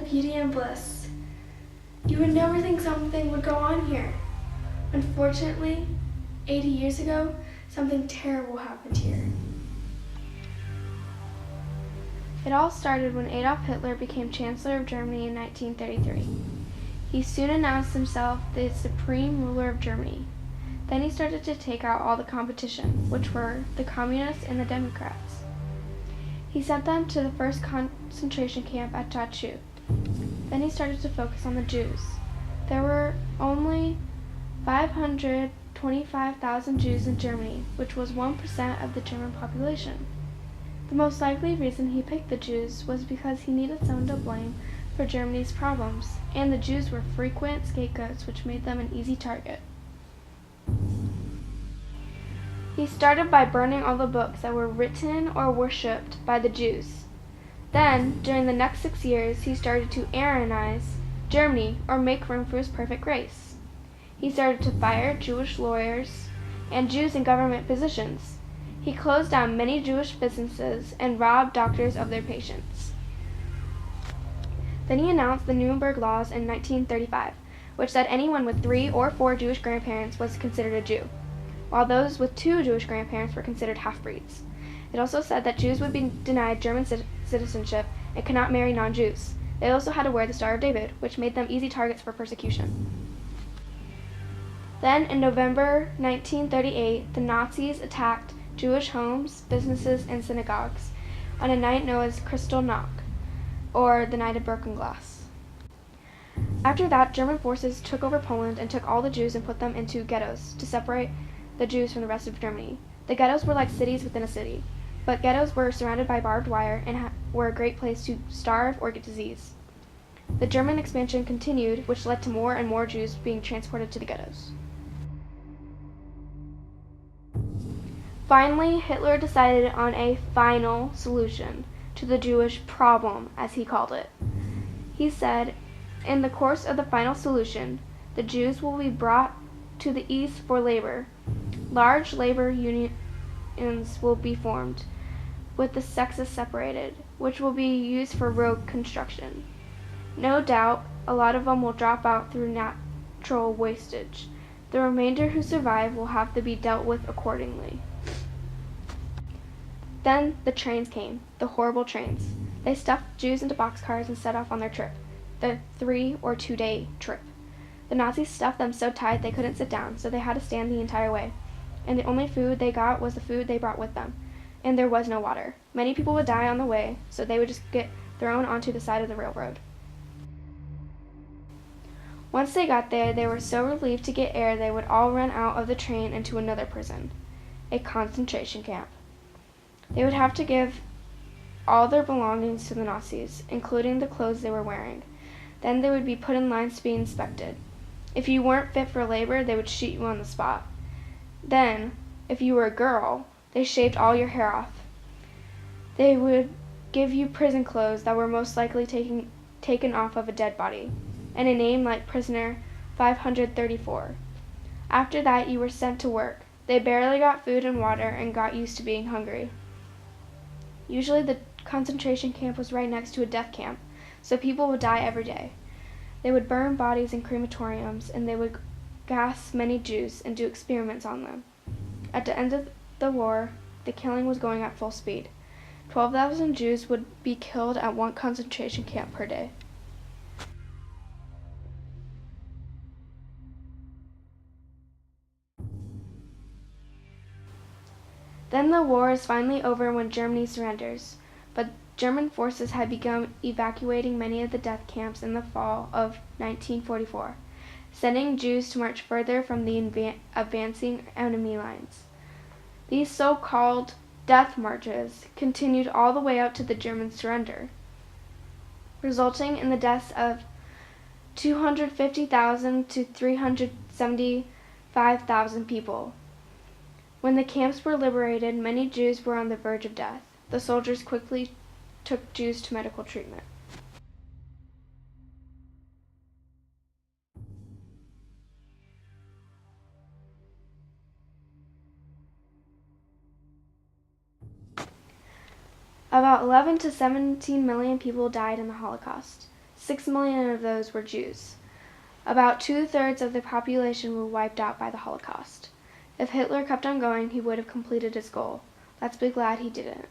of beauty and bliss. You would never think something would go on here. Unfortunately, 80 years ago, something terrible happened here. It all started when Adolf Hitler became Chancellor of Germany in 1933. He soon announced himself the supreme ruler of Germany. Then he started to take out all the competition, which were the Communists and the Democrats. He sent them to the first concentration camp at Dachau. Then he started to focus on the Jews. There were only 525,000 Jews in Germany, which was 1% of the German population. The most likely reason he picked the Jews was because he needed someone to blame for Germany's problems, and the Jews were frequent scapegoats, which made them an easy target. He started by burning all the books that were written or worshipped by the Jews. Then, during the next 6 years, he started to Aryanize Germany, or make room for his perfect grace. He started to fire Jewish lawyers and Jews in government positions. He closed down many Jewish businesses and robbed doctors of their patients. Then he announced the Nuremberg Laws in 1935, which said anyone with 3 or 4 Jewish grandparents was considered a Jew, while those with 2 Jewish grandparents were considered half-breeds. It also said that Jews would be denied German citizenship and could not marry non-Jews. They also had to wear the Star of David, which made them easy targets for persecution. Then, in November 1938, the Nazis attacked Jewish homes, businesses, and synagogues on a night known as Kristallnacht, or the Night of Broken Glass. After that, German forces took over Poland and took all the Jews and put them into ghettos to separate the Jews from the rest of Germany. The ghettos were like cities within a city, but ghettos were surrounded by barbed wire and were a great place to starve or get disease. The German expansion continued, which led to more and more Jews being transported to the ghettos. Finally, Hitler decided on a final solution to the Jewish problem, as he called it. He said, in the course of the final solution, the Jews will be brought to the east for labor. Large labor unions will be formed, with the sexes separated, which will be used for road construction. No doubt, a lot of them will drop out through natural wastage. The remainder who survive will have to be dealt with accordingly. Then the trains came, the horrible trains. They stuffed Jews into boxcars and set off on their trip, the 3 or 2 day trip. The Nazis stuffed them so tight they couldn't sit down, so they had to stand the entire way. And the only food they got was the food they brought with them, and there was no water. Many people would die on the way, so they would just get thrown onto the side of the railroad. Once they got there, they were so relieved to get air they would all run out of the train into another prison, a concentration camp. They would have to give all their belongings to the Nazis, including the clothes they were wearing. Then they would be put in lines to be inspected. If you weren't fit for labor, they would shoot you on the spot. Then, if you were a girl, they shaved all your hair off. They would give you prison clothes that were most likely taken off of a dead body, and a name like Prisoner 534. After that, you were sent to work. They barely got food and water and got used to being hungry. Usually the concentration camp was right next to a death camp, so people would die every day. They would burn bodies in crematoriums, and they would gas many Jews and do experiments on them. At the end of the war, the killing was going at full speed. 12,000 Jews would be killed at one concentration camp per day. Then the war is finally over when Germany surrenders, but German forces had begun evacuating many of the death camps in the fall of 1944, sending Jews to march further from the advancing enemy lines. These so-called death marches continued all the way up to the German surrender, resulting in the deaths of 250,000 to 375,000 people. When the camps were liberated, many Jews were on the verge of death. The soldiers quickly took Jews to medical treatment. About 11 to 17 million people died in the Holocaust. 6 million of those were Jews. About 2/3 of the population were wiped out by the Holocaust. If Hitler kept on going, he would have completed his goal. Let's be glad he didn't.